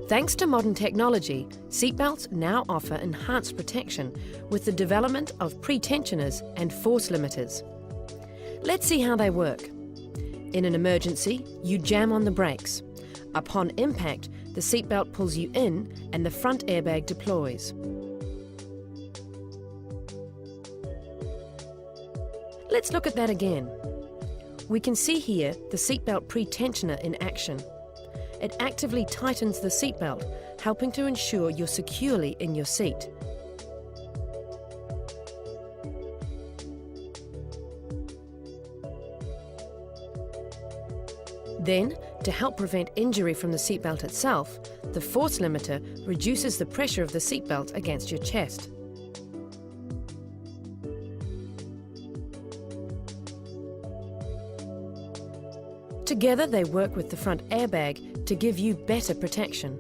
Thanks to modern technology, seatbelts now offer enhanced protection with the development of pre-tensioners and force limiters. Let's see how they work. In an emergency, you jam on the brakes. Upon impact, the seatbelt pulls you in and the front airbag deploys. Let's look at that again. We can see here the seatbelt pre-tensioner in action. It actively tightens the seatbelt, helping to ensure you're securely in your seat. Then, to help prevent injury from the seatbelt itself, the force limiter reduces the pressure of the seatbelt against your chest. Together they work with the front airbag to give you better protection.